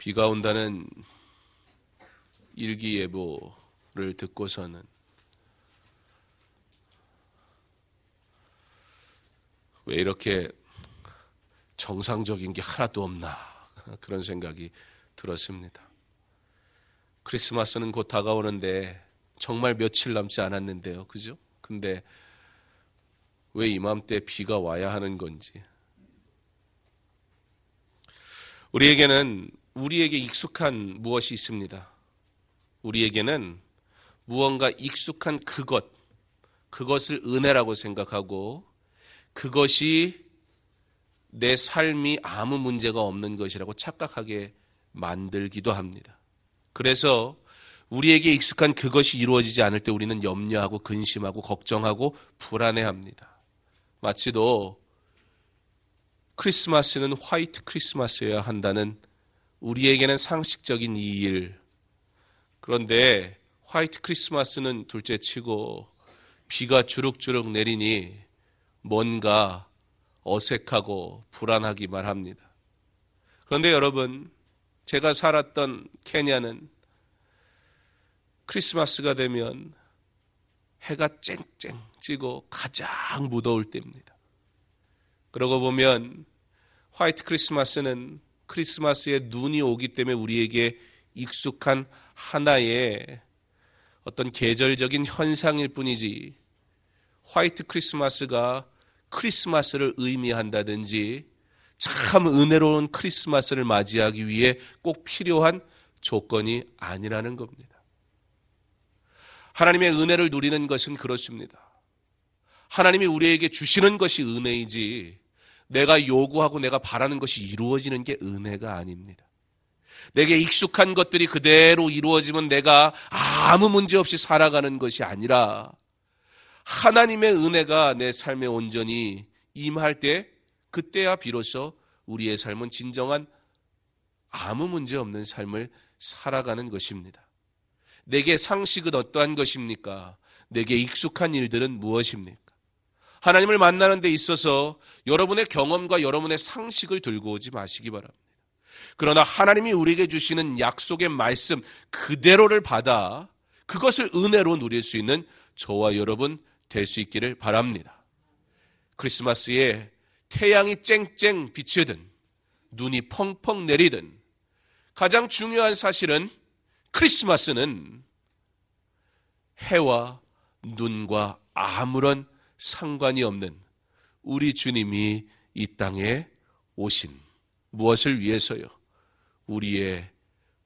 비가 온다는 일기예보를 듣고서는 왜 이렇게 정상적인 게 하나도 없나 그런 생각이 들었습니다. 크리스마스는 곧 다가오는데 정말 며칠 남지 않았는데요. 그죠? 근데 왜 이맘때 비가 와야 하는 건지. 우리에게 익숙한 무엇이 있습니다. 우리에게는 무언가 익숙한 그것을 은혜라고 생각하고 그것이 내 삶이 아무 문제가 없는 것이라고 착각하게 만들기도 합니다. 그래서 우리에게 익숙한 그것이 이루어지지 않을 때 우리는 염려하고 근심하고 걱정하고 불안해합니다. 마치도 크리스마스는 화이트 크리스마스여야 한다는 우리에게는 상식적인 이 일. 그런데 화이트 크리스마스는 둘째치고 비가 주룩주룩 내리니 뭔가 어색하고 불안하기만 합니다. 그런데 여러분, 제가 살았던 케냐는 크리스마스가 되면 해가 쨍쨍 찌고 가장 무더울 때입니다. 그러고 보면 화이트 크리스마스는 크리스마스에 눈이 오기 때문에 우리에게 익숙한 하나의 어떤 계절적인 현상일 뿐이지 화이트 크리스마스가 크리스마스를 의미한다든지 참 은혜로운 크리스마스를 맞이하기 위해 꼭 필요한 조건이 아니라는 겁니다. 하나님의 은혜를 누리는 것은 그렇습니다. 하나님이 우리에게 주시는 것이 은혜이지 내가 요구하고 내가 바라는 것이 이루어지는 게 은혜가 아닙니다. 내게 익숙한 것들이 그대로 이루어지면 내가 아무 문제 없이 살아가는 것이 아니라 하나님의 은혜가 내 삶에 온전히 임할 때 그때야 비로소 우리의 삶은 진정한 아무 문제 없는 삶을 살아가는 것입니다. 내게 상식은 어떠한 것입니까? 내게 익숙한 일들은 무엇입니까? 하나님을 만나는 데 있어서 여러분의 경험과 여러분의 상식을 들고 오지 마시기 바랍니다. 그러나 하나님이 우리에게 주시는 약속의 말씀 그대로를 받아 그것을 은혜로 누릴 수 있는 저와 여러분 될 수 있기를 바랍니다. 크리스마스에 태양이 쨍쨍 비치든 눈이 펑펑 내리든 가장 중요한 사실은 크리스마스는 해와 눈과 아무런 상관이 없는 우리 주님이 이 땅에 오신 무엇을 위해서요? 우리의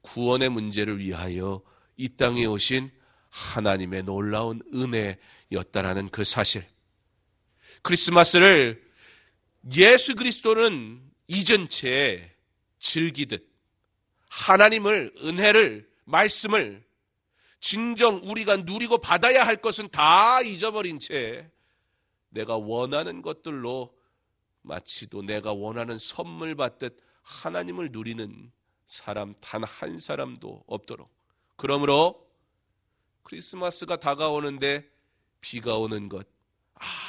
구원의 문제를 위하여 이 땅에 오신 하나님의 놀라운 은혜였다라는 그 사실. 크리스마스를 예수 그리스도는 잊은 채 즐기듯 하나님을, 은혜를, 말씀을 진정 우리가 누리고 받아야 할 것은 다 잊어버린 채 내가 원하는 것들로 마치도 내가 원하는 선물 받듯 하나님을 누리는 사람 단 한 사람도 없도록. 그러므로 크리스마스가 다가오는데 비가 오는 것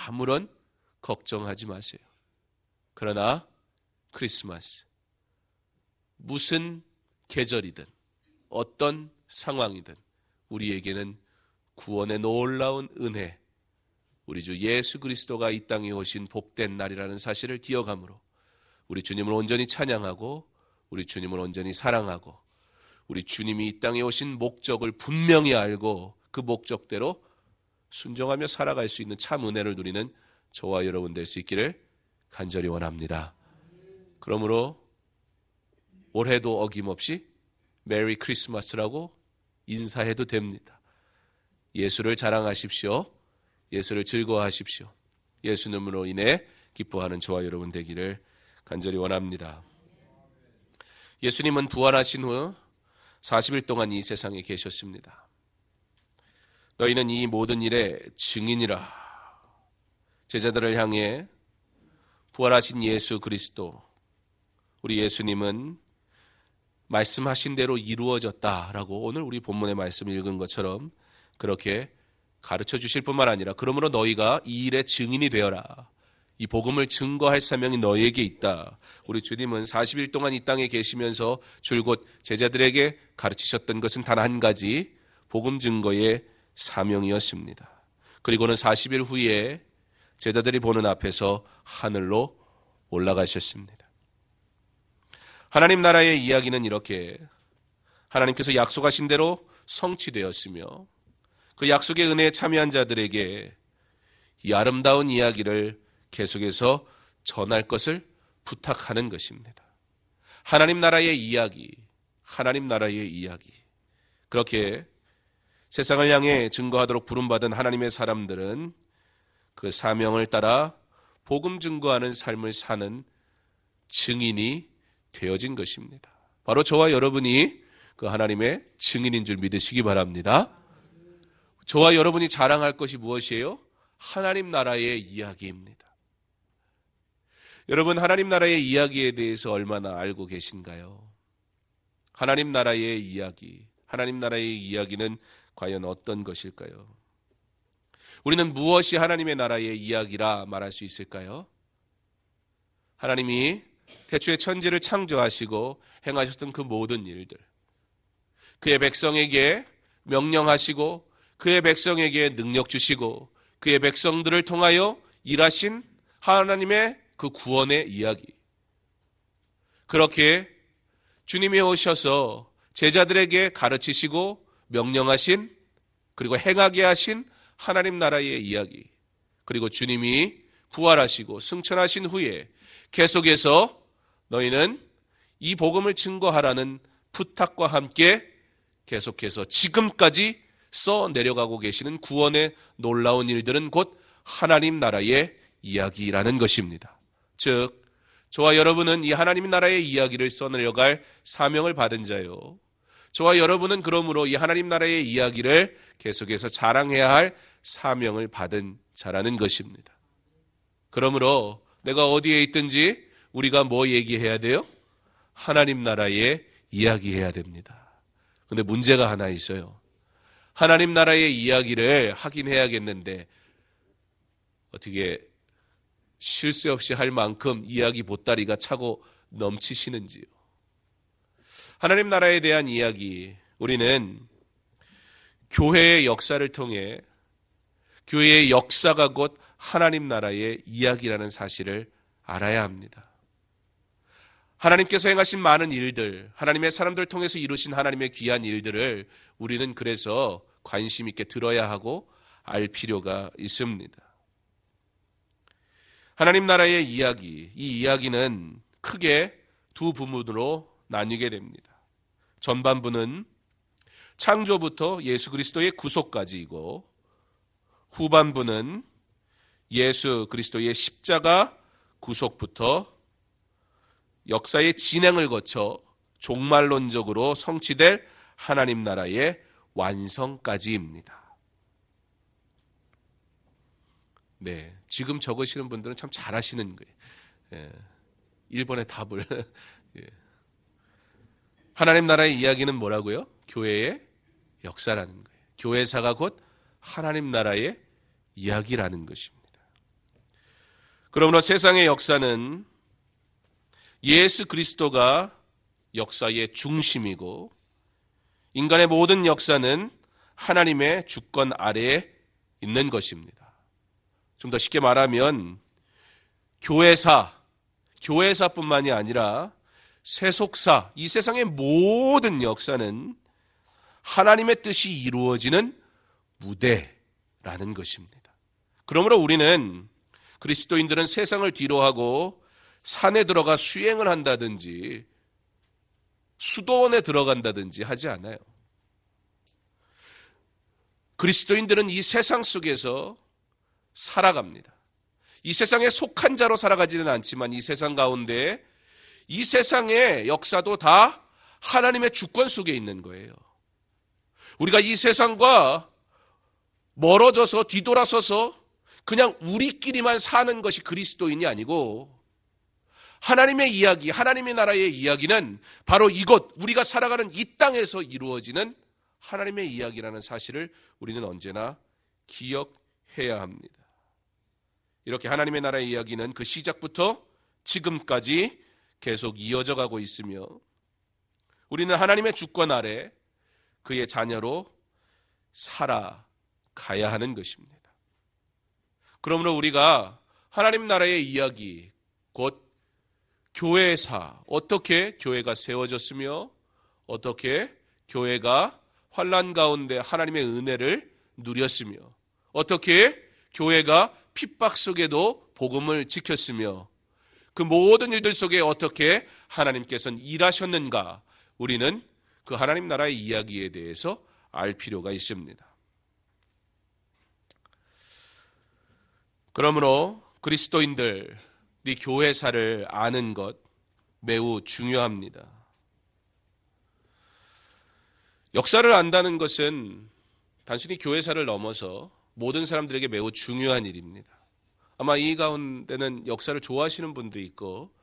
아무런 걱정하지 마세요. 그러나 크리스마스 무슨 계절이든 어떤 상황이든 우리에게는 구원의 놀라운 은혜, 우리 주 예수 그리스도가 이 땅에 오신 복된 날이라는 사실을 기억함으로 우리 주님을 온전히 찬양하고 우리 주님을 온전히 사랑하고 우리 주님이 이 땅에 오신 목적을 분명히 알고 그 목적대로 순종하며 살아갈 수 있는 참 은혜를 누리는 저와 여러분 될 수 있기를 간절히 원합니다. 그러므로 올해도 어김없이 메리 크리스마스라고 인사해도 됩니다. 예수를 자랑하십시오. 예수를 즐거워하십시오. 예수님으로 인해 기뻐하는 저와 여러분 되기를 간절히 원합니다. 예수님은 부활하신 후 40일 동안 이 세상에 계셨습니다. 너희는 이 모든 일의 증인이라. 제자들을 향해 부활하신 예수 그리스도, 우리 예수님은 말씀하신 대로 이루어졌다라고 오늘 우리 본문의 말씀을 읽은 것처럼 그렇게 가르쳐 주실 뿐만 아니라 그러므로 너희가 이 일의 증인이 되어라. 이 복음을 증거할 사명이 너희에게 있다. 우리 주님은 40일 동안 이 땅에 계시면서 줄곧 제자들에게 가르치셨던 것은 단 한 가지, 복음 증거의 사명이었습니다. 그리고는 40일 후에 제자들이 보는 앞에서 하늘로 올라가셨습니다. 하나님 나라의 이야기는 이렇게 하나님께서 약속하신 대로 성취되었으며 그 약속의 은혜에 참여한 자들에게 이 아름다운 이야기를 계속해서 전할 것을 부탁하는 것입니다. 하나님 나라의 이야기, 하나님 나라의 이야기. 그렇게 세상을 향해 증거하도록 부름받은 하나님의 사람들은 그 사명을 따라 복음 증거하는 삶을 사는 증인이 되어진 것입니다. 바로 저와 여러분이 그 하나님의 증인인 줄 믿으시기 바랍니다. 저와 여러분이 자랑할 것이 무엇이에요? 하나님 나라의 이야기입니다. 여러분, 하나님 나라의 이야기에 대해서 얼마나 알고 계신가요? 하나님 나라의 이야기, 하나님 나라의 이야기는 과연 어떤 것일까요? 우리는 무엇이 하나님의 나라의 이야기라 말할 수 있을까요? 하나님이 태초에 천지를 창조하시고 행하셨던 그 모든 일들, 그의 백성에게 명령하시고 그의 백성에게 능력 주시고 그의 백성들을 통하여 일하신 하나님의 그 구원의 이야기. 그렇게 주님이 오셔서 제자들에게 가르치시고 명령하신 그리고 행하게 하신 하나님 나라의 이야기. 그리고 주님이 부활하시고 승천하신 후에 계속해서 너희는 이 복음을 증거하라는 부탁과 함께 계속해서 지금까지 써 내려가고 계시는 구원의 놀라운 일들은 곧 하나님 나라의 이야기라는 것입니다. 즉, 저와 여러분은 이 하나님 나라의 이야기를 써 내려갈 사명을 받은 자요. 저와 여러분은 그러므로 이 하나님 나라의 이야기를 계속해서 자랑해야 할 사명을 받은 자라는 것입니다. 그러므로 내가 어디에 있든지 우리가 뭐 얘기해야 돼요? 하나님 나라의 이야기해야 됩니다. 근데 문제가 하나 있어요. 하나님 나라의 이야기를 하긴 해야겠는데 어떻게 쉴 새 없이 할 만큼 이야기 보따리가 차고 넘치시는지요. 하나님 나라에 대한 이야기, 우리는 교회의 역사를 통해 교회의 역사가 곧 하나님 나라의 이야기라는 사실을 알아야 합니다. 하나님께서 행하신 많은 일들, 하나님의 사람들을 통해서 이루신 하나님의 귀한 일들을 우리는 그래서 관심 있게 들어야 하고 알 필요가 있습니다. 하나님 나라의 이야기, 이 이야기는 크게 두 부문으로 나뉘게 됩니다. 전반부는 창조부터 예수 그리스도의 구속까지이고 후반부는 예수 그리스도의 십자가 구속부터 역사의 진행을 거쳐 종말론적으로 성취될 하나님 나라의 완성까지입니다. 네, 지금 적으시는 분들은 참 잘하시는 거예요. 1번의 답을. 예. 하나님 나라의 이야기는 뭐라고요? 교회의 역사라는 거예요. 교회사가 곧 하나님 나라의 이야기라는 것입니다. 그러므로 세상의 역사는 예수 그리스도가 역사의 중심이고 인간의 모든 역사는 하나님의 주권 아래에 있는 것입니다. 좀 더 쉽게 말하면 교회사뿐만이 아니라 세속사, 이 세상의 모든 역사는 하나님의 뜻이 이루어지는 무대라는 것입니다. 그러므로 우리는 그리스도인들은 세상을 뒤로하고 산에 들어가 수행을 한다든지 수도원에 들어간다든지 하지 않아요. 그리스도인들은 이 세상 속에서 살아갑니다. 이 세상에 속한 자로 살아가지는 않지만 이 세상 가운데 이 세상의 역사도 다 하나님의 주권 속에 있는 거예요. 우리가 이 세상과 멀어져서 뒤돌아서서 그냥 우리끼리만 사는 것이 그리스도인이 아니고 하나님의 이야기, 하나님의 나라의 이야기는 바로 이곳 우리가 살아가는 이 땅에서 이루어지는 하나님의 이야기라는 사실을 우리는 언제나 기억해야 합니다. 이렇게 하나님의 나라의 이야기는 그 시작부터 지금까지 계속 이어져 가고 있으며 우리는 하나님의 주권 아래 그의 자녀로 살아가야 하는 것입니다. 그러므로 우리가 하나님 나라의 이야기, 곧 교회사, 어떻게 교회가 세워졌으며 어떻게 교회가 환난 가운데 하나님의 은혜를 누렸으며 어떻게 교회가 핍박 속에도 복음을 지켰으며 그 모든 일들 속에 어떻게 하나님께서는 일하셨는가, 우리는 그 하나님 나라의 이야기에 대해서 알 필요가 있습니다. 그러므로 그리스도인들이 교회사를 아는 것 매우 중요합니다. 역사를 안다는 것은 단순히 교회사를 넘어서 모든 사람들에게 매우 중요한 일입니다. 아마 이 가운데는 역사를 좋아하시는 분도 있고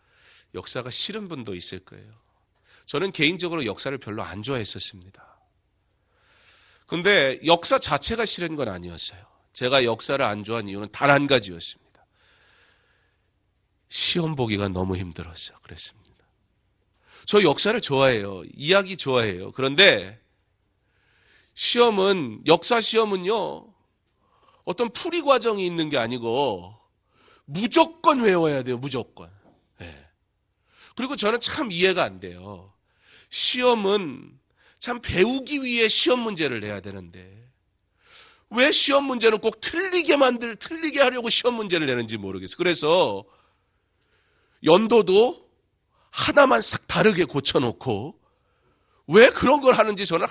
역사가 싫은 분도 있을 거예요. 저는 개인적으로 역사를 별로 안 좋아했었습니다. 근데 역사 자체가 싫은 건 아니었어요. 제가 역사를 안 좋아한 이유는 단 한 가지였습니다. 시험 보기가 너무 힘들었어. 그랬습니다. 저 역사를 좋아해요. 이야기 좋아해요. 그런데 시험은, 역사 시험은요, 어떤 풀이 과정이 있는 게 아니고 무조건 외워야 돼요. 무조건. 네. 그리고 저는 참 이해가 안 돼요. 시험은 참 배우기 위해 시험 문제를 내야 되는데 왜 시험 문제는 꼭 틀리게 하려고 시험 문제를 내는지 모르겠어요. 그래서 연도도 하나만 싹 다르게 고쳐놓고 왜 그런 걸 하는지 저는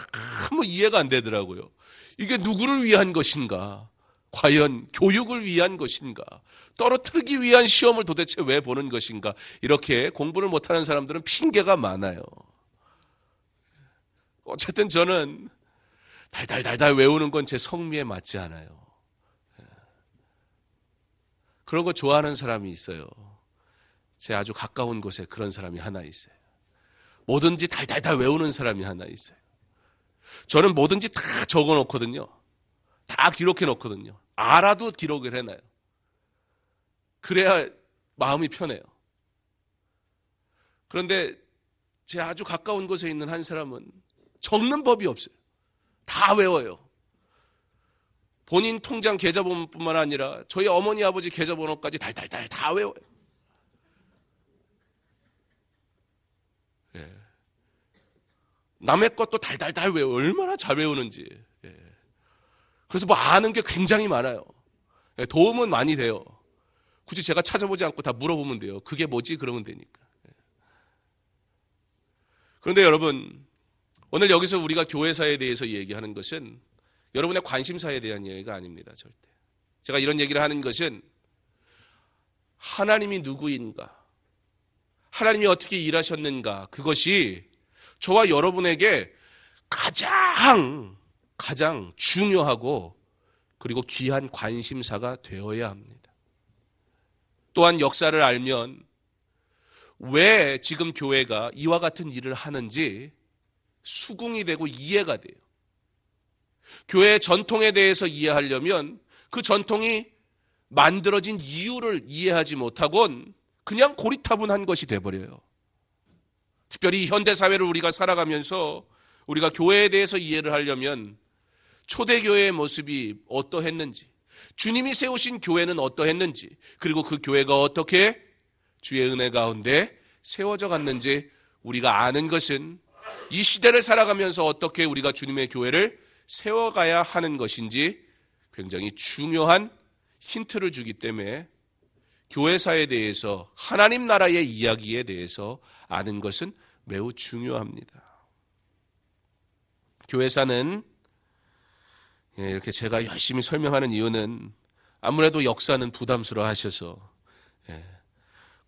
아무 이해가 안 되더라고요. 이게 누구를 위한 것인가? 과연 교육을 위한 것인가? 떨어뜨리기 위한 시험을 도대체 왜 보는 것인가? 이렇게 공부를 못하는 사람들은 핑계가 많아요. 어쨌든 저는 달달달달 외우는 건 제 성미에 맞지 않아요. 그런 거 좋아하는 사람이 있어요. 제 아주 가까운 곳에 그런 사람이 하나 있어요. 뭐든지 달달달 외우는 사람이 하나 있어요. 저는 뭐든지 다 적어놓거든요. 다 기록해놓거든요. 알아도 기록을 해놔요. 그래야 마음이 편해요. 그런데 제 아주 가까운 곳에 있는 한 사람은 적는 법이 없어요. 다 외워요. 본인 통장 계좌번호뿐만 아니라 저희 어머니 아버지 계좌번호까지 달달달 다 외워요. 예. 남의 것도 달달달 외워요. 얼마나 잘 외우는지. 예. 그래서 뭐 아는 게 굉장히 많아요. 예. 도움은 많이 돼요. 굳이 제가 찾아보지 않고 다 물어보면 돼요. 그게 뭐지? 그러면 되니까. 예. 그런데 여러분, 오늘 여기서 우리가 교회사에 대해서 얘기하는 것은 여러분의 관심사에 대한 얘기가 아닙니다. 절대. 제가 이런 얘기를 하는 것은 하나님이 누구인가, 하나님이 어떻게 일하셨는가, 그것이 저와 여러분에게 가장 중요하고 그리고 귀한 관심사가 되어야 합니다. 또한 역사를 알면 왜 지금 교회가 이와 같은 일을 하는지 수긍이 되고 이해가 돼요. 교회의 전통에 대해서 이해하려면 그 전통이 만들어진 이유를 이해하지 못하곤 그냥 고리타분한 것이 돼버려요. 특별히 현대사회를 우리가 살아가면서 우리가 교회에 대해서 이해를 하려면 초대교회의 모습이 어떠했는지, 주님이 세우신 교회는 어떠했는지, 그리고 그 교회가 어떻게 주의 은혜 가운데 세워져 갔는지 우리가 아는 것은 이 시대를 살아가면서 어떻게 우리가 주님의 교회를 세워가야 하는 것인지 굉장히 중요한 힌트를 주기 때문에 교회사에 대해서, 하나님 나라의 이야기에 대해서 아는 것은 매우 중요합니다. 교회사는 이렇게 제가 열심히 설명하는 이유는 아무래도 역사는 부담스러워 하셔서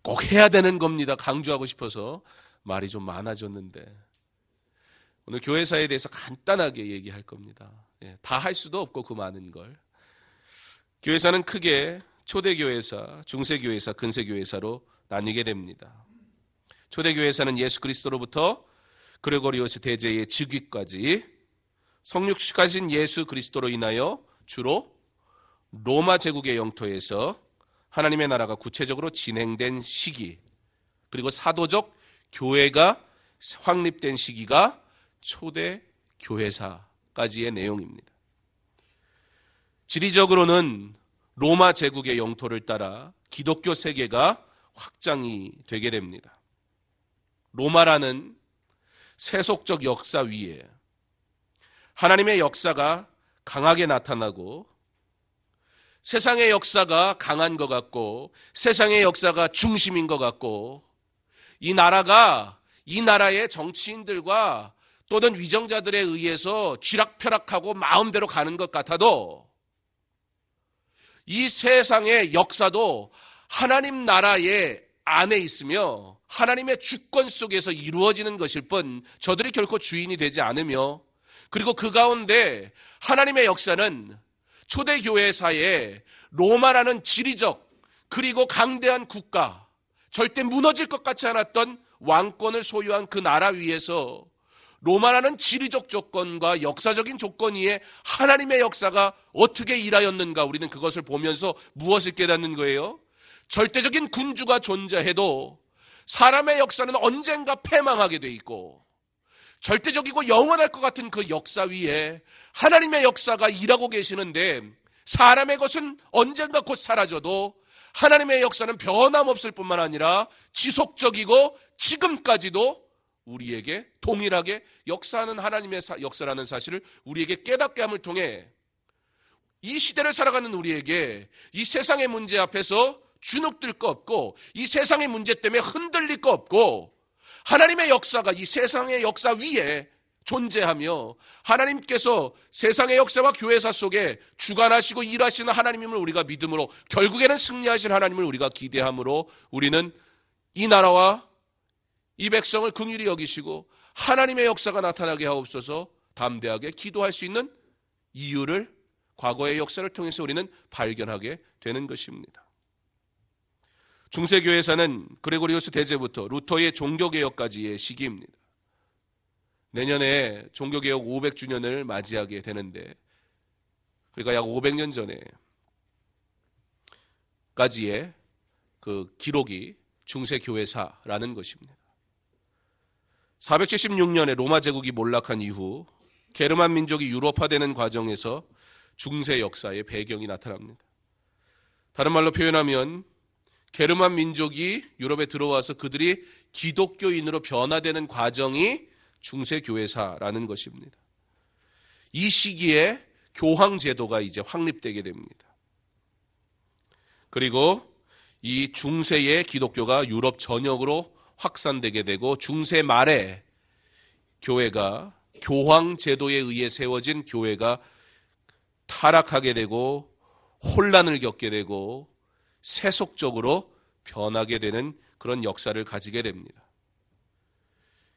꼭 해야 되는 겁니다. 강조하고 싶어서 말이 좀 많아졌는데 오늘 교회사에 대해서 간단하게 얘기할 겁니다. 다 할 수도 없고 그 많은 걸. 교회사는 크게 초대교회사, 중세교회사, 근세교회사로 나뉘게 됩니다. 초대교회사는 예수 그리스도로부터 그레고리오스 대제의 즉위까지 성육하신 예수 그리스도로 인하여 주로 로마 제국의 영토에서 하나님의 나라가 구체적으로 진행된 시기, 그리고 사도적 교회가 확립된 시기가 초대 교회사까지의 내용입니다. 지리적으로는 로마 제국의 영토를 따라 기독교 세계가 확장이 되게 됩니다. 로마라는 세속적 역사 위에 하나님의 역사가 강하게 나타나고, 세상의 역사가 강한 것 같고 세상의 역사가 중심인 것 같고, 이 나라가 이 나라의 정치인들과 또는 위정자들에 의해서 쥐락펴락하고 마음대로 가는 것 같아도, 이 세상의 역사도 하나님 나라의 안에 있으며 하나님의 주권 속에서 이루어지는 것일 뿐 저들이 결코 주인이 되지 않으며, 그리고 그 가운데 하나님의 역사는 초대교회사에 로마라는 지리적 그리고 강대한 국가, 절대 무너질 것 같지 않았던 왕권을 소유한 그 나라 위에서 로마라는 지리적 조건과 역사적인 조건 위에 하나님의 역사가 어떻게 일하였는가, 우리는 그것을 보면서 무엇을 깨닫는 거예요? 절대적인 군주가 존재해도 사람의 역사는 언젠가 패망하게 돼 있고, 절대적이고 영원할 것 같은 그 역사 위에 하나님의 역사가 일하고 계시는데, 사람의 것은 언젠가 곧 사라져도 하나님의 역사는 변함없을 뿐만 아니라 지속적이고 지금까지도 우리에게 동일하게 역사하는 하나님의 역사라는 사실을 우리에게 깨닫게 함을 통해 이 시대를 살아가는 우리에게 이 세상의 문제 앞에서 주눅들 거 없고, 이 세상의 문제 때문에 흔들릴 거 없고, 하나님의 역사가 이 세상의 역사 위에 존재하며 하나님께서 세상의 역사와 교회사 속에 주관하시고 일하시는 하나님임을 우리가 믿음으로, 결국에는 승리하실 하나님을 우리가 기대함으로, 우리는 이 나라와 이 백성을 긍휼히 여기시고 하나님의 역사가 나타나게 하옵소서 담대하게 기도할 수 있는 이유를 과거의 역사를 통해서 우리는 발견하게 되는 것입니다. 중세교회사는 그레고리우스 대제부터 루터의 종교개혁까지의 시기입니다. 내년에 종교개혁 500주년을 맞이하게 되는데, 그러니까 약 500년 전에까지의 그 기록이 중세교회사라는 것입니다. 476년에 로마 제국이 몰락한 이후 게르만 민족이 유럽화되는 과정에서 중세 역사의 배경이 나타납니다. 다른 말로 표현하면 게르만 민족이 유럽에 들어와서 그들이 기독교인으로 변화되는 과정이 중세교회사라는 것입니다. 이 시기에 교황제도가 이제 확립되게 됩니다. 그리고 이 중세의 기독교가 유럽 전역으로 확산되게 되고, 중세 말에 교회가 교황제도에 의해 세워진 교회가 타락하게 되고 혼란을 겪게 되고 세속적으로 변하게 되는 그런 역사를 가지게 됩니다.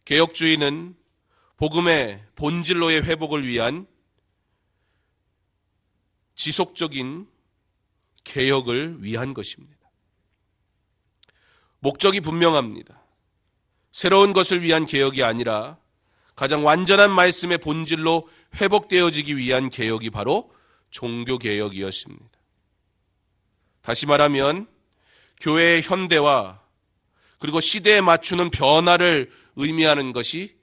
개혁주의는 복음의 본질로의 회복을 위한 지속적인 개혁을 위한 것입니다. 목적이 분명합니다. 새로운 것을 위한 개혁이 아니라 가장 완전한 말씀의 본질로 회복되어지기 위한 개혁이 바로 종교개혁이었습니다. 다시 말하면 교회의 현대화 그리고 시대에 맞추는 변화를 의미하는 것이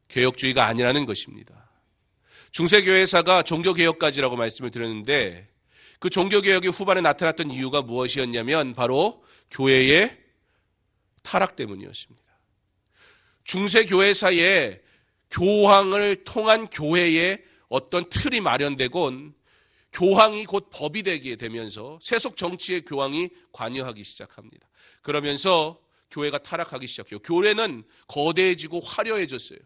개혁주의가 아니라는 것입니다. 중세교회사가 종교개혁까지라고 말씀을 드렸는데, 그 종교개혁이 후반에 나타났던 이유가 무엇이었냐면 바로 교회의 타락 때문이었습니다. 중세교회사에 교황을 통한 교회의 어떤 틀이 마련되곤 교황이 곧 법이 되게 되면서 세속 정치의 교황이 관여하기 시작합니다. 그러면서 교회가 타락하기 시작해요. 교회는 거대해지고 화려해졌어요.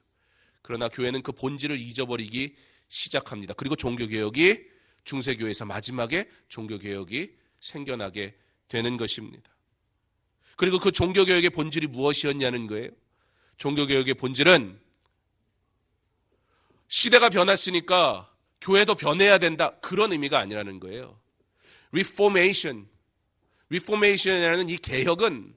그러나 교회는 그 본질을 잊어버리기 시작합니다. 그리고 종교개혁이 중세교회에서 마지막에 종교개혁이 생겨나게 되는 것입니다. 그리고 그 종교개혁의 본질이 무엇이었냐는 거예요. 종교개혁의 본질은 시대가 변했으니까 교회도 변해야 된다, 그런 의미가 아니라는 거예요. Reformation이라는 이 개혁은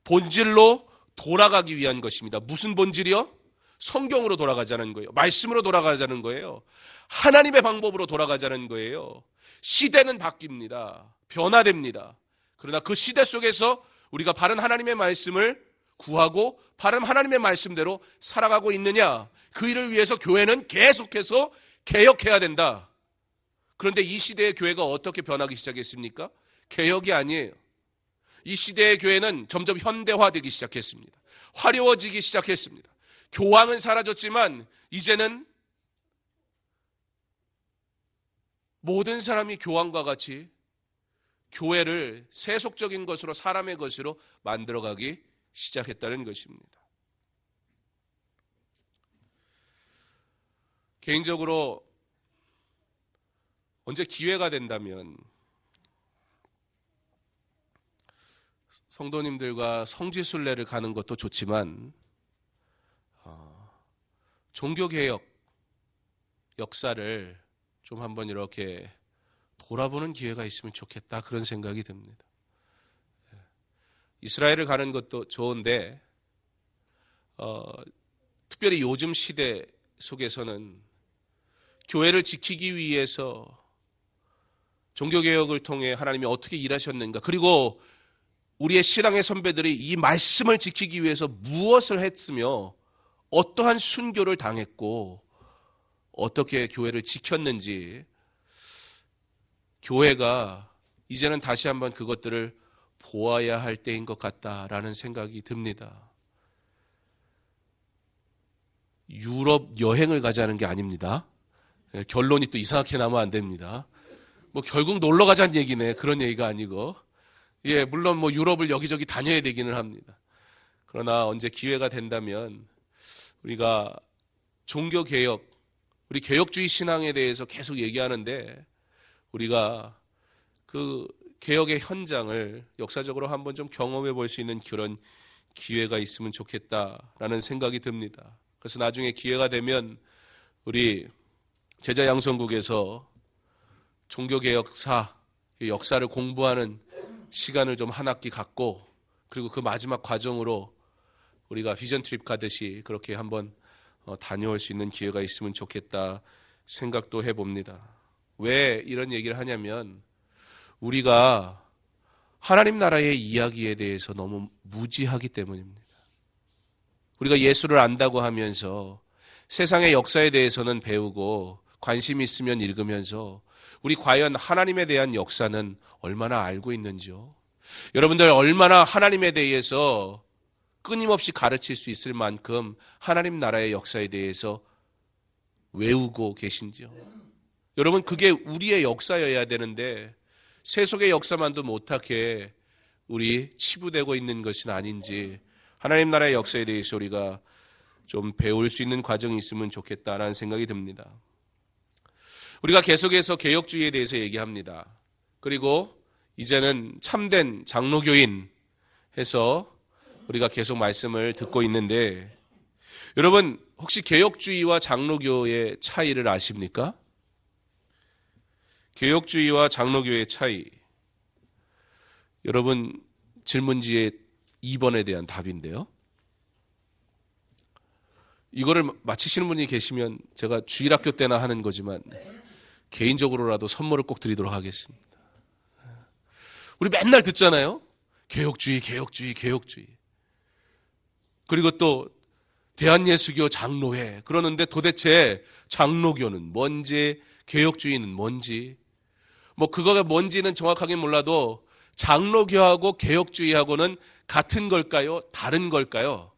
본질로 돌아가기 위한 것입니다. 무슨 본질이요? 성경으로 돌아가자는 거예요. 말씀으로 돌아가자는 거예요. 하나님의 방법으로 돌아가자는 거예요. 시대는 바뀝니다. 변화됩니다. 그러나 그 시대 속에서 우리가 바른 하나님의 말씀을 구하고 바른 하나님의 말씀대로 살아가고 있느냐, 그 일을 위해서 교회는 계속해서 개혁해야 된다. 그런데 이 시대의 교회가 어떻게 변하기 시작했습니까? 개혁이 아니에요. 이 시대의 교회는 점점 현대화되기 시작했습니다. 화려워지기 시작했습니다. 교황은 사라졌지만 이제는 모든 사람이 교황과 같이 교회를 세속적인 것으로, 사람의 것으로 만들어가기 시작했다는 것입니다. 개인적으로 언제 기회가 된다면 성도님들과 성지순례를 가는 것도 좋지만 종교개혁 역사를 좀 한번 이렇게 돌아보는 기회가 있으면 좋겠다, 그런 생각이 듭니다. 이스라엘을 가는 것도 좋은데 특별히 요즘 시대 속에서는 교회를 지키기 위해서 종교개혁을 통해 하나님이 어떻게 일하셨는가, 그리고 우리의 신앙의 선배들이 이 말씀을 지키기 위해서 무엇을 했으며 어떠한 순교를 당했고 어떻게 교회를 지켰는지, 교회가 이제는 다시 한번 그것들을 보아야 할 때인 것 같다라는 생각이 듭니다. 유럽 여행을 가자는 게 아닙니다. 결론이 또 이상하게 나면 안 됩니다. 뭐 결국 놀러 가자는 얘기네, 그런 얘기가 아니고, 물론 뭐 유럽을 여기저기 다녀야 되기는 합니다. 그러나 언제 기회가 된다면 우리가 종교개혁, 우리 개혁주의 신앙에 대해서 계속 얘기하는데 우리가 그 개혁의 현장을 역사적으로 한번 좀 경험해 볼 수 있는 그런 기회가 있으면 좋겠다라는 생각이 듭니다. 그래서 나중에 기회가 되면 우리 제자양성국에서 종교개혁사 역사를 공부하는 시간을 좀 한 학기 갖고, 그리고 그 마지막 과정으로 우리가 비전 트립 가듯이 그렇게 한번 다녀올 수 있는 기회가 있으면 좋겠다 생각도 해봅니다. 왜 이런 얘기를 하냐면 우리가 하나님 나라의 이야기에 대해서 너무 무지하기 때문입니다. 우리가 예수를 안다고 하면서 세상의 역사에 대해서는 배우고 관심 있으면 읽으면서 우리 과연 하나님에 대한 역사는 얼마나 알고 있는지요? 여러분들 얼마나 하나님에 대해서 끊임없이 가르칠 수 있을 만큼 하나님 나라의 역사에 대해서 외우고 계신지요? 여러분, 그게 우리의 역사여야 되는데 세속의 역사만도 못하게 우리 치부되고 있는 것은 아닌지, 하나님 나라의 역사에 대해서 우리가 좀 배울 수 있는 과정이 있으면 좋겠다라는 생각이 듭니다. 우리가 계속해서 개혁주의에 대해서 얘기합니다. 그리고 이제는 참된 장로교인 해서 우리가 계속 말씀을 듣고 있는데, 여러분 혹시 개혁주의와 장로교의 차이를 아십니까? 개혁주의와 장로교의 차이. 여러분 질문지에 2번에 대한 답인데요. 이거를 맞히시는 분이 계시면 제가 주일학교 때나 하는 거지만 개인적으로라도 선물을 꼭 드리도록 하겠습니다. 우리 맨날 듣잖아요. 개혁주의, 개혁주의, 개혁주의. 그리고 또 대한예수교 장로회 그러는데 도대체 장로교는 뭔지, 개혁주의는 뭔지, 뭐 그거가 뭔지는 정확하게 몰라도 장로교하고 개혁주의하고는 같은 걸까요? 다른 걸까요?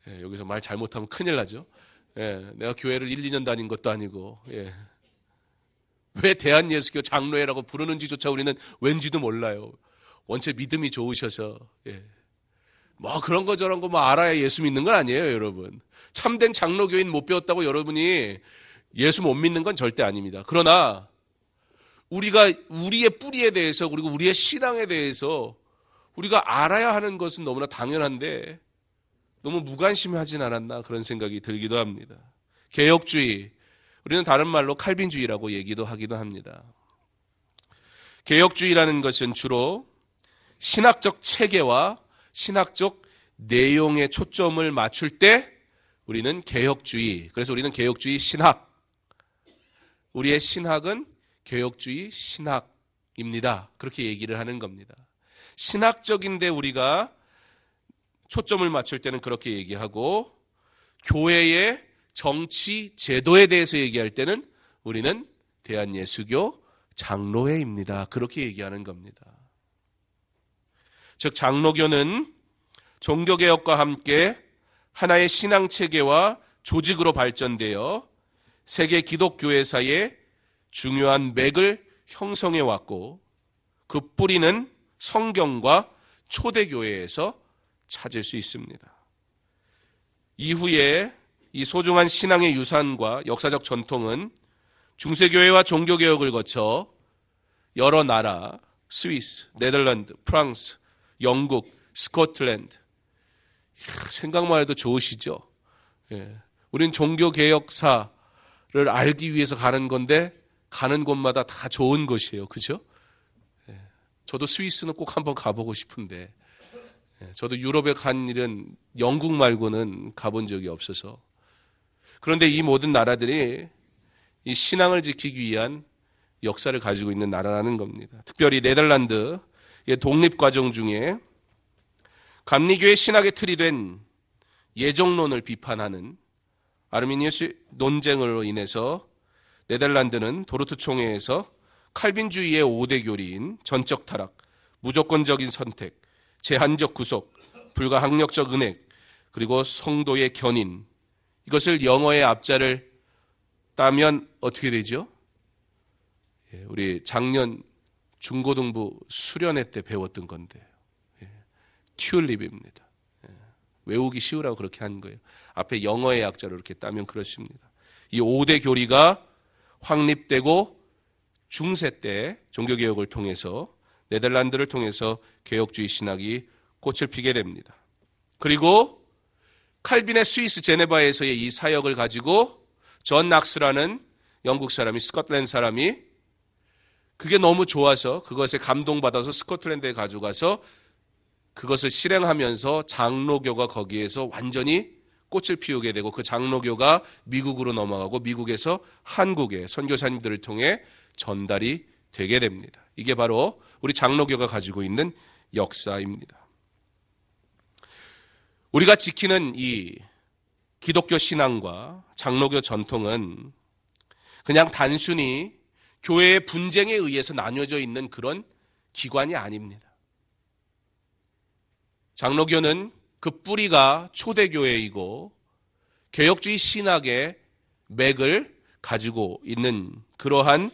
여기서 말 잘못하면 큰일 나죠. 내가 교회를 1, 2년 다닌 것도 아니고, 왜 대한예수교 장로회라고 부르는지조차 우리는 왠지도 몰라요. 원체 믿음이 좋으셔서, 뭐 그런 거 저런 거 뭐 알아야 예수 믿는 건 아니에요, 여러분. 참된 장로교인 못 배웠다고 여러분이 예수 못 믿는 건 절대 아닙니다. 그러나 우리가 우리의 뿌리에 대해서, 그리고 우리의 신앙에 대해서 우리가 알아야 하는 것은 너무나 당연한데 너무 무관심하진 않았나, 그런 생각이 들기도 합니다. 개혁주의, 우리는 다른 말로 칼빈주의라고 얘기도 하기도 합니다. 개혁주의라는 것은 주로 신학적 체계와 신학적 내용에 초점을 맞출 때 우리는 개혁주의, 그래서 우리는 개혁주의 신학, 우리의 신학은 개혁주의 신학입니다. 그렇게 얘기를 하는 겁니다. 신학적인데 우리가 초점을 맞출 때는 그렇게 얘기하고, 교회의 정치 제도에 대해서 얘기할 때는 우리는 대한예수교 장로회입니다. 그렇게 얘기하는 겁니다. 즉 장로교는 종교개혁과 함께 하나의 신앙체계와 조직으로 발전되어 세계 기독교회사의 중요한 맥을 형성해 왔고, 그 뿌리는 성경과 초대교회에서 찾을 수 있습니다. 이후에 이 소중한 신앙의 유산과 역사적 전통은 중세교회와 종교개혁을 거쳐 여러 나라, 스위스, 네덜란드, 프랑스, 영국, 스코틀랜드, 생각만 해도 좋으시죠? 예. 우린 종교개혁사를 알기 위해서 가는 건데 가는 곳마다 다 좋은 곳이에요. 그죠? 예. 저도 스위스는 꼭 한번 가보고 싶은데, 예. 저도 유럽에 간 일은 영국 말고는 가본 적이 없어서. 그런데 이 모든 나라들이 이 신앙을 지키기 위한 역사를 가지고 있는 나라라는 겁니다. 특별히 네덜란드의 독립과정 중에 감리교의 신학의 틀이 된 예정론을 비판하는 아르미니우스 논쟁으로 인해서 네덜란드는 도르트 총회에서 칼빈주의의 5대 교리인 전적 타락, 무조건적인 선택, 제한적 구속, 불가항력적 은혜, 그리고 성도의 견인, 이것을 영어의 앞자를 따면 어떻게 되죠? 우리 작년 중고등부 수련회 때 배웠던 건데, 튤립입니다. 외우기 쉬우라고 그렇게 한 거예요. 앞에 영어의 약자로 이렇게 따면 그렇습니다. 이 5대 교리가 확립되고 중세 때 종교개혁을 통해서 네덜란드를 통해서 개혁주의 신학이 꽃을 피게 됩니다. 그리고 칼빈의 스위스 제네바에서의 이 사역을 가지고 존 낙스라는 영국 사람이, 스코틀랜드 사람이 그게 너무 좋아서 그것에 감동받아서 스코틀랜드에 가져가서 그것을 실행하면서 장로교가 거기에서 완전히 꽃을 피우게 되고, 그 장로교가 미국으로 넘어가고 미국에서 한국에 선교사님들을 통해 전달이 되게 됩니다. 이게 바로 우리 장로교가 가지고 있는 역사입니다. 우리가 지키는 이 기독교 신앙과 장로교 전통은 그냥 단순히 교회의 분쟁에 의해서 나뉘어져 있는 그런 기관이 아닙니다. 장로교는 그 뿌리가 초대교회이고 개혁주의 신학의 맥을 가지고 있는 그러한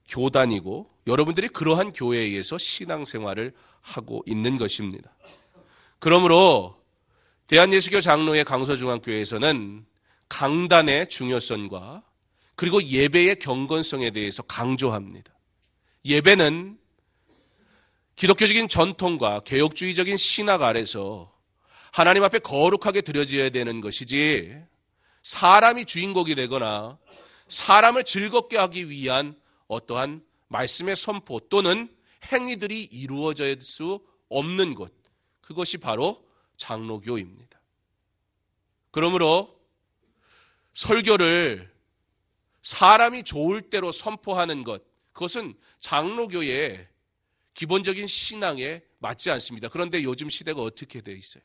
교단이고, 여러분들이 그러한 교회에 의해서 신앙생활을 하고 있는 것입니다. 그러므로 대한예수교 장로회 강서중앙교회에서는 강단의 중요성과 그리고 예배의 경건성에 대해서 강조합니다. 예배는 기독교적인 전통과 개혁주의적인 신학 아래서 하나님 앞에 거룩하게 드려져야 되는 것이지, 사람이 주인공이 되거나 사람을 즐겁게 하기 위한 어떠한 말씀의 선포 또는 행위들이 이루어질 수 없는 곳, 그것이 바로 장로교입니다. 그러므로 설교를 사람이 좋을 대로 선포하는 것, 그것은 장로교의 기본적인 신앙에 맞지 않습니다. 그런데 요즘 시대가 어떻게 되어 있어요?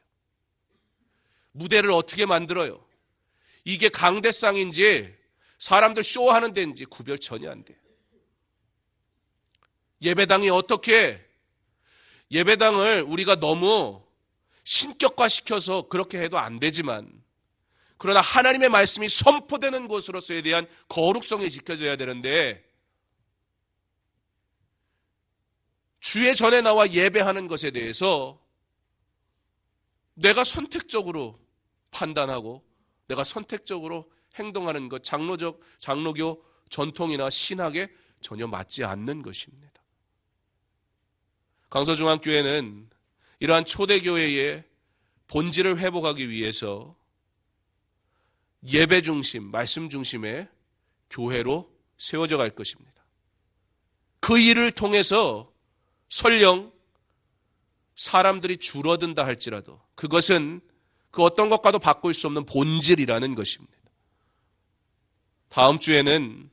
무대를 어떻게 만들어요? 이게 강대상인지 사람들 쇼하는 데인지 구별 전혀 안 돼요. 예배당이 어떻게, 예배당을 우리가 너무 신격화시켜서 그렇게 해도 안 되지만, 그러나 하나님의 말씀이 선포되는 곳으로서에 대한 거룩성이 지켜져야 되는데, 주의 전에 나와 예배하는 것에 대해서 내가 선택적으로 판단하고 내가 선택적으로 행동하는 것, 장로교 전통이나 신학에 전혀 맞지 않는 것입니다. 강서중앙교회는 이러한 초대교회의 본질을 회복하기 위해서 예배 중심, 말씀 중심의 교회로 세워져 갈 것입니다. 그 일을 통해서 설령 사람들이 줄어든다 할지라도 그것은 그 어떤 것과도 바꿀 수 없는 본질이라는 것입니다. 다음 주에는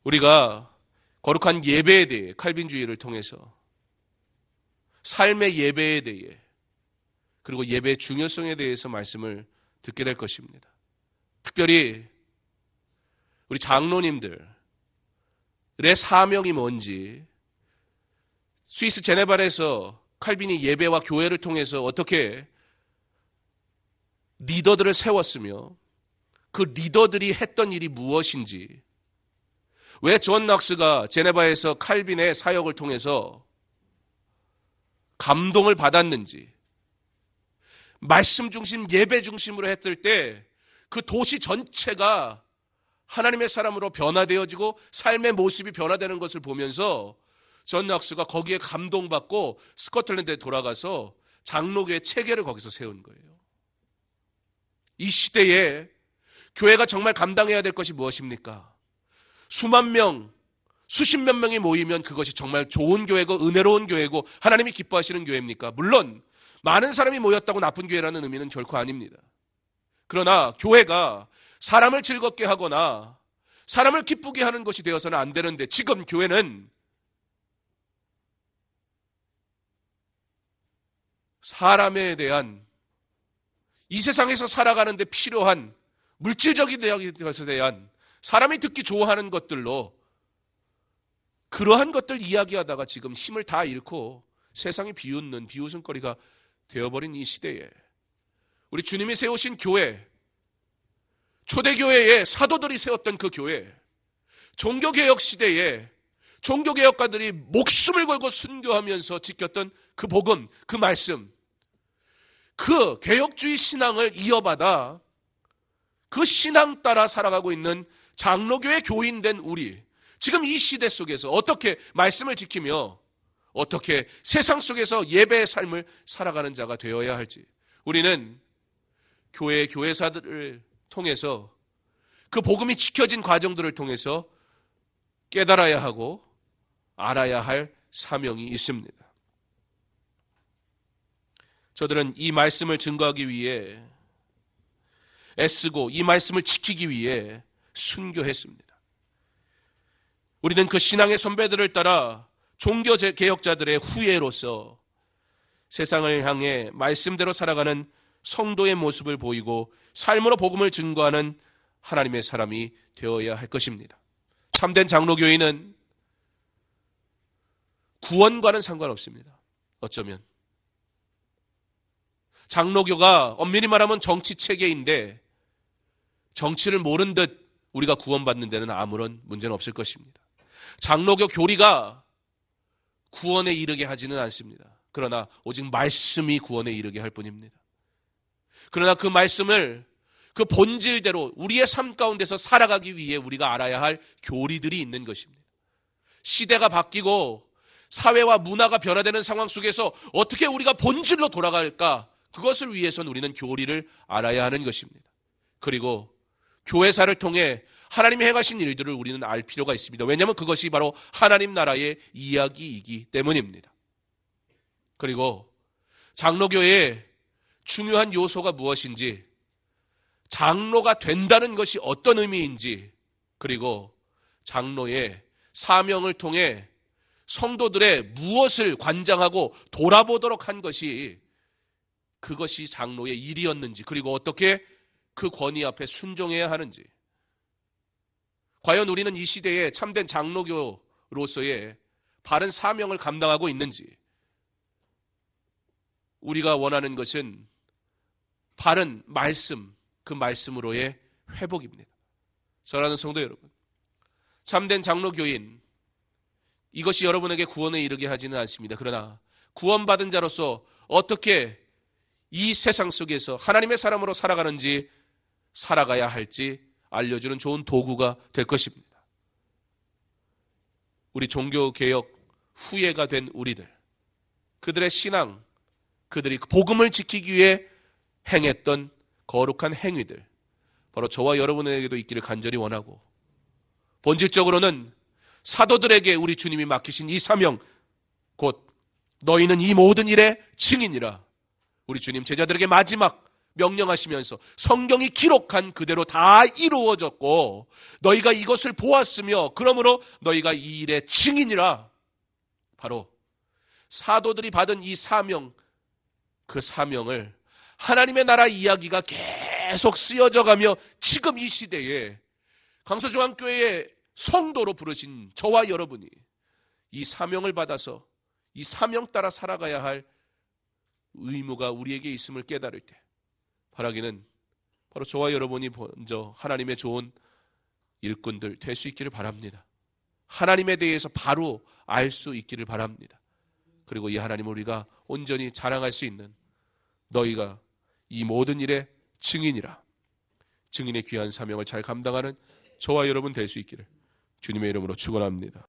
우리가 거룩한 예배에 대해 칼빈주의를 통해서 삶의 예배에 대해 그리고 예배의 중요성에 대해서 말씀을 듣게 될 것입니다. 특별히 우리 장로님들의 사명이 뭔지, 스위스 제네발에서 칼빈이 예배와 교회를 통해서 어떻게 리더들을 세웠으며 그 리더들이 했던 일이 무엇인지, 왜 존 락스가 제네바에서 칼빈의 사역을 통해서 감동을 받았는지, 말씀 중심, 예배 중심으로 했을 때 그 도시 전체가 하나님의 사람으로 변화되어지고 삶의 모습이 변화되는 것을 보면서 존 락스가 거기에 감동받고 스코틀랜드에 돌아가서 장로교회 체계를 거기서 세운 거예요. 이 시대에 교회가 정말 감당해야 될 것이 무엇입니까? 수만 명, 수십몇 명이 모이면 그것이 정말 좋은 교회고 은혜로운 교회고 하나님이 기뻐하시는 교회입니까? 물론 많은 사람이 모였다고 나쁜 교회라는 의미는 결코 아닙니다. 그러나 교회가 사람을 즐겁게 하거나 사람을 기쁘게 하는 것이 되어서는 안 되는데, 지금 교회는 사람에 대한, 이 세상에서 살아가는데 필요한 물질적인 것에 대한, 사람이 듣기 좋아하는 것들로 그러한 것들 이야기하다가 지금 힘을 다 잃고 세상이 비웃는 비웃음거리가 되어버린 이 시대에 우리 주님이 세우신 교회, 초대교회에 사도들이 세웠던 그 교회, 종교개혁 시대에 종교개혁가들이 목숨을 걸고 순교하면서 지켰던 그 복음, 그 말씀, 그 개혁주의 신앙을 이어받아 그 신앙 따라 살아가고 있는 장로교회 교인된 우리, 지금 이 시대 속에서 어떻게 말씀을 지키며 어떻게 세상 속에서 예배의 삶을 살아가는 자가 되어야 할지, 우리는 교회 교회사들을 통해서 그 복음이 지켜진 과정들을 통해서 깨달아야 하고 알아야 할 사명이 있습니다. 저들은 이 말씀을 증거하기 위해 애쓰고 이 말씀을 지키기 위해 순교했습니다. 우리는 그 신앙의 선배들을 따라 종교개혁자들의 후예로서 세상을 향해 말씀대로 살아가는 성도의 모습을 보이고 삶으로 복음을 증거하는 하나님의 사람이 되어야 할 것입니다. 참된 장로교인은 구원과는 상관없습니다. 어쩌면 장로교가 엄밀히 말하면 정치 체계인데 정치를 모른 듯 우리가 구원받는 데는 아무런 문제는 없을 것입니다. 장로교 교리가 구원에 이르게 하지는 않습니다. 그러나 오직 말씀이 구원에 이르게 할 뿐입니다. 그러나 그 말씀을 그 본질대로 우리의 삶 가운데서 살아가기 위해 우리가 알아야 할 교리들이 있는 것입니다. 시대가 바뀌고 사회와 문화가 변화되는 상황 속에서 어떻게 우리가 본질로 돌아갈까, 그것을 위해서는 우리는 교리를 알아야 하는 것입니다. 그리고 교회사를 통해 하나님이 행하신 일들을 우리는 알 필요가 있습니다. 왜냐하면 그것이 바로 하나님 나라의 이야기이기 때문입니다. 그리고 장로교회의 중요한 요소가 무엇인지, 장로가 된다는 것이 어떤 의미인지, 그리고 장로의 사명을 통해 성도들의 무엇을 관장하고 돌아보도록 한 것이, 그것이 장로의 일이었는지, 그리고 어떻게 그 권위 앞에 순종해야 하는지, 과연 우리는 이 시대에 참된 장로교로서의 바른 사명을 감당하고 있는지, 우리가 원하는 것은 바른 말씀, 그 말씀으로의 회복입니다. 사랑하는 성도 여러분, 참된 장로교인, 이것이 여러분에게 구원에 이르게 하지는 않습니다. 그러나 구원받은 자로서 어떻게 이 세상 속에서 하나님의 사람으로 살아가는지, 살아가야 할지 알려주는 좋은 도구가 될 것입니다. 우리 종교개혁 후예가 된 우리들, 그들의 신앙, 그들이 복음을 지키기 위해 행했던 거룩한 행위들, 바로 저와 여러분에게도 있기를 간절히 원하고, 본질적으로는 사도들에게 우리 주님이 맡기신 이 사명, 곧 너희는 이 모든 일의 증인이라. 우리 주님 제자들에게 마지막 명령하시면서 성경이 기록한 그대로 다 이루어졌고 너희가 이것을 보았으며 그러므로 너희가 이 일의 증인이라. 바로 사도들이 받은 이 사명, 그 사명을 하나님의 나라 이야기가 계속 쓰여져 가며 지금 이 시대에 강서중앙교회의 성도로 부르신 저와 여러분이 이 사명을 받아서 이 사명 따라 살아가야 할 의무가 우리에게 있음을 깨달을 때 바라기는 바로 저와 여러분이 먼저 하나님의 좋은 일꾼들 될 수 있기를 바랍니다. 하나님에 대해서 바로 알 수 있기를 바랍니다. 그리고 이 하나님을 우리가 온전히 자랑할 수 있는 너희가 이 모든 일의 증인이라. 증인의 귀한 사명을 잘 감당하는 저와 여러분 될 수 있기를 주님의 이름으로 축원합니다.